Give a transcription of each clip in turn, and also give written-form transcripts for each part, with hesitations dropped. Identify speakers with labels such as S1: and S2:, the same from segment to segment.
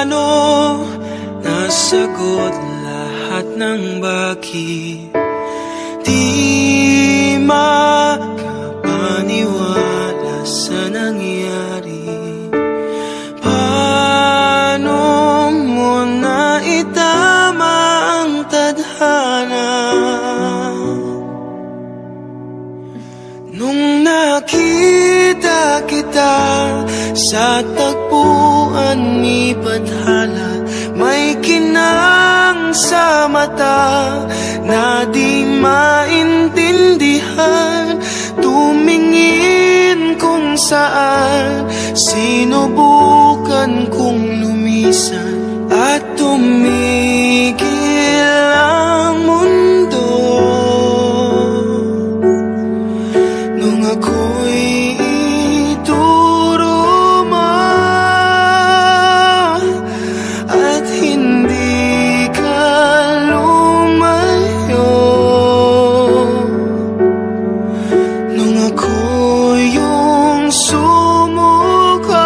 S1: paano nasagot lahat ng bakit. Di makapaniwala sa nangyari. Paano mo na itama ang tadhana? Nung nakita kita sa tagpuan ni Bathala, may kinang sa mata na di maintindihan. Tumingin kung saan, sinubukan kong lumisan at tumigil ang mundo. Nung ako'y ituro mo at hindi ka lumayo, nung ako yung sumuko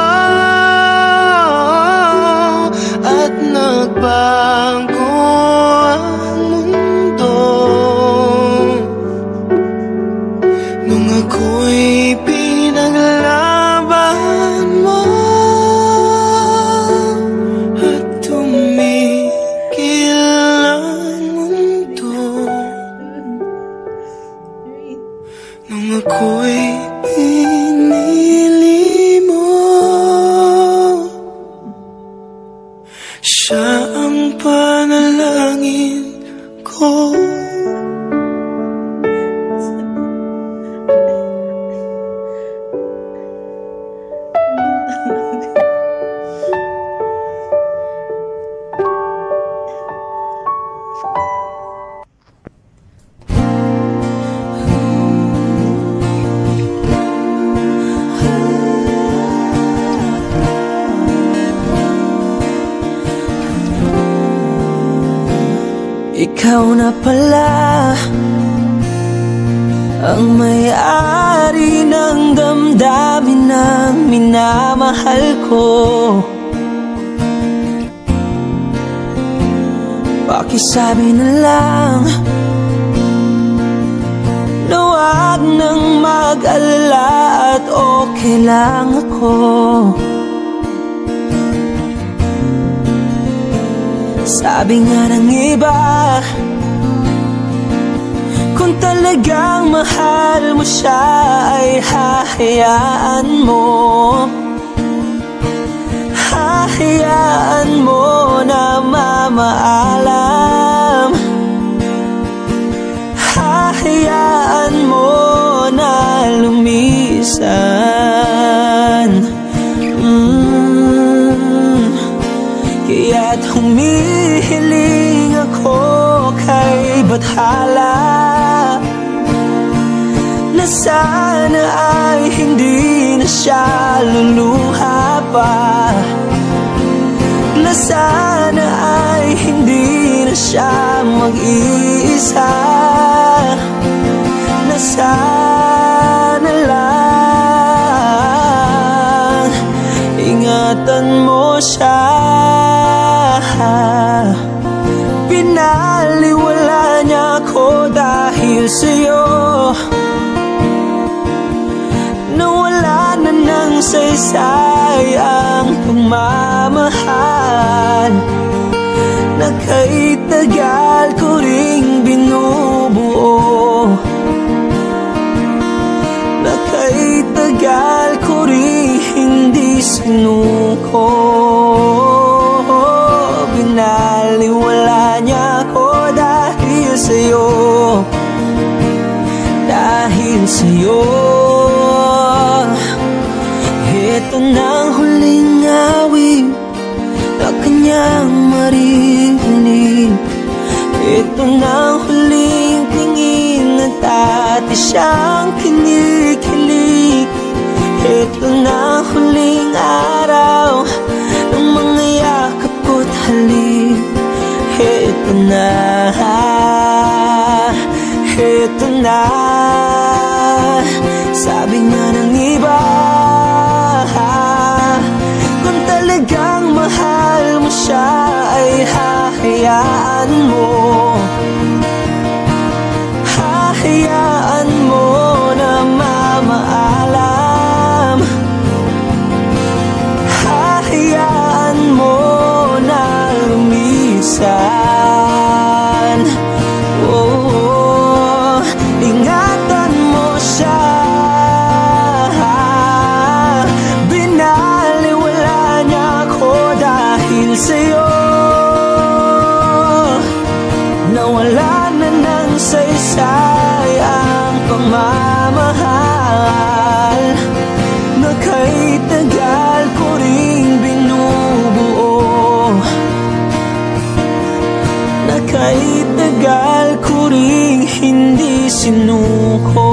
S1: at nagbago ang mundo, nung ako'y pinaglaban mo at tumigil ang mundo, nung ako'y pinili mo. Siya ang panalangin ko.
S2: Ikaw na pala ang may-ari ng damdamin ng minamahal ko. Pakisabi na lang na wag nang mag-alala at okay lang ako. Sabi nga ng iba, kung talagang mahal mo siya ay hahayaan mo. Hahayaan mo na mamaalam. Hahayaan mo na lumisan. Kaya't humihiling ako kay Bathala na sana ay hindi na siya luluha pa, na sana ay hindi na siya mag-iisa, na sana lang ingatan mo siya. Pinaliwala niya ako dahil sa'yo, nawala na ng saysay ang pagmamahal na kay tagal ko ring binubuo, na kay tagal ko ring hindi sinuko. Pinaliwala niya ako dahil sa'yo, dahil sa'yo. Ito na ang huling awit na kanyang maririnig. Ito na ang huling tingin at dati siyang kinikilig. Ito na ang huling araw ng mga yakap ko't halik. Ito na, ito na. Sabi nga ng iba, kung talagang mahal mo siya ay hahayaan mo. Hahayaan mo na mamaalam. Hahayaan mo na lumisan. Oh, ingatan mo siya. Binaliwala niya ako dahil sa'yo. Nawala na ng saysay ang pagmamahal na kay tagal ko ring binubuo, na kay tagal ko ring hindi sinuko.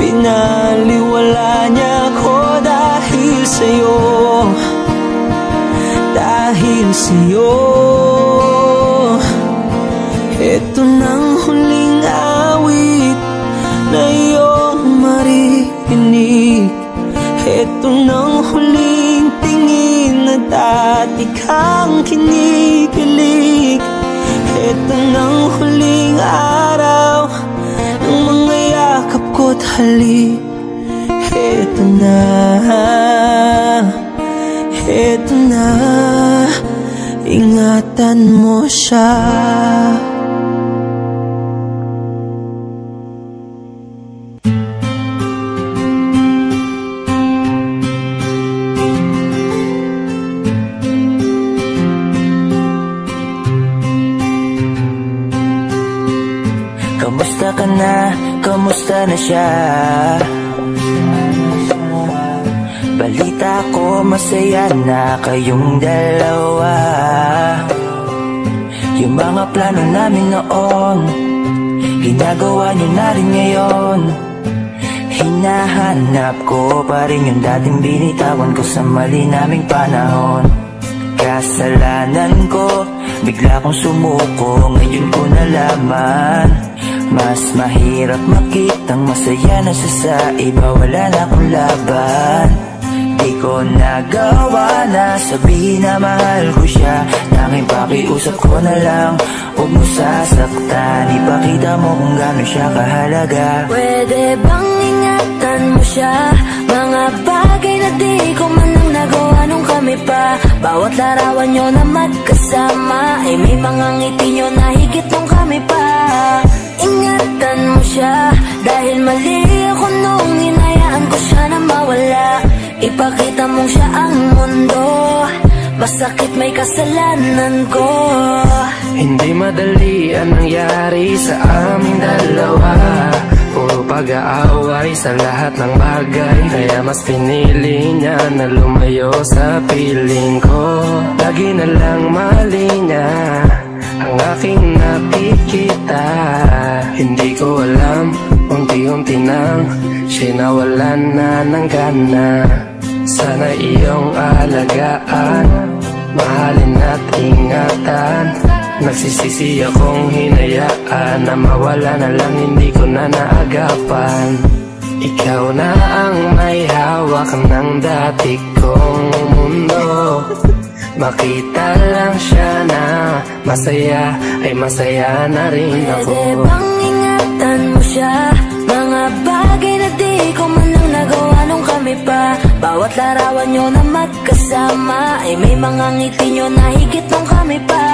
S2: Pinaliwala niya ako dahil sa'yo, dahil sa'yo. Ito nang huling awit na iyong marinig. Ito nang huling tingin na dati kang kinikilig. Ito nang huling araw ng mga yakap ko't halik. Ito na, ito na, ingatan mo siya.
S3: Kamusta ka na? Kamusta na siya? Balita ko masaya na kayong dalawa. Yung mga plano namin noon, ginagawa niyo na rin ngayon. Hinahanap ko pa rin yung dating binitawan ko sa mali naming panahon. Kasalanan ko, bigla kong sumuko, ngayon ko nalaman. Mas mahirap makitang masaya na siya sa iba, wala na akong laban. Di ko nagawa na sabihin na mahal ko siya. Tanging pakiusap ko na lang, huwag mo sasaktan. Ipakita mo kung gano'n siya kahalaga.
S4: Pwede bang ingatan mo siya? Mga bagay na di ko man lang nagawa nung kami pa. Bawat larawan nyo na magkasama ay may mga ngiti nyo na higit nung kami pa. Ingatan mo siya, dahil mali ako nung hinayaan ko siya na mawala. Ipakita mong siya ang mundo, masakit may kasalanan ko.
S5: Hindi madali ang nangyari sa aming dalawa. Puro pag-aaway sa lahat ng bagay, kaya mas pinili niya na lumayo sa piling ko. Lagi na lang mali niya ang aking nakikita. Hindi ko alam, unti-unti nang siya'y nawalan na ng gana. Sana iyong alagaan, mahalin at ingatan. Nagsisisi akong hinayaan na mawala na lang, hindi ko na naagapan. Ikaw na ang may hawak ng dati kong mundo. Makita lang siya na masaya, ay masaya na rin ako.
S4: Pwede bang ingatan mo siya? Mga bagay na di ko man lang nagawa nung kami pa. Bawat larawan nyo na magkasama ay may mga ngiti nyo na higit nung kami pa.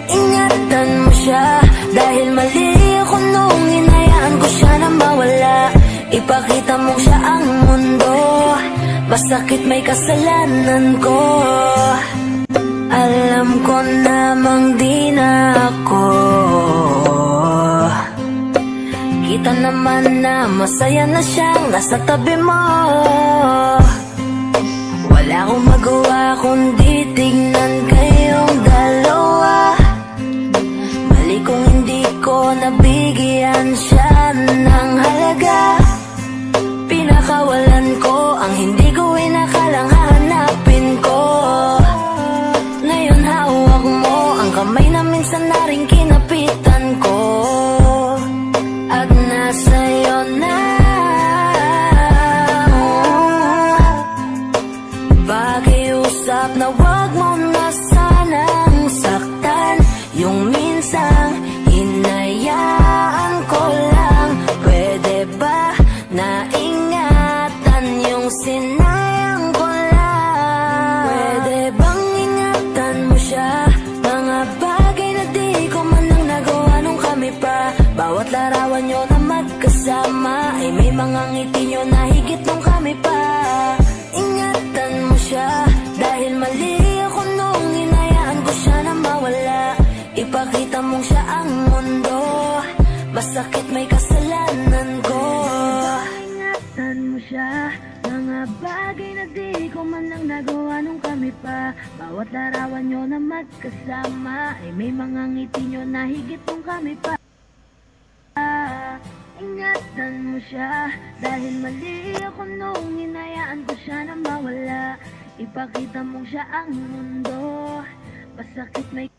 S4: Ingatan mo siya, dahil mali ako nung hinayaan ko siya na mawala. Ipakita mong siya ang mundo, masakit may kasalanan ko. Alam ko namang di na ako. Kita naman na masaya na siyang nasa tabi mo. Wala akong magawa kundi tignan kayong dalawa. Mali kung hindi ko nabigyan siya ng halaga. Pinakawalan ko ang hindi ko inakalang hahanapin ko. Ngayon hawak mo ang kamay na minsan na rin kinapitan ko. At nasa'yo na pakiusap na larawan nyo na magkasama, ay may mga ngiti nyo na higit nung kami pa. Ingatan mo siya, dahil mali ako nung hinayaan ko siya na mawala. Ipakita mong siya ang mundo, masakit may kasalanan ko. Ingatan mo siya, mga bagay na di ko man lang nagawa nung kami pa. Bawat larawan nyo na magkasama, ay may mga ngiti nyo na higit nung kami pa. Ingatan mo siya, dahil mali ako nung hinayaan ko siya na mawala. Ipakita mong siya ang mundo, masakit may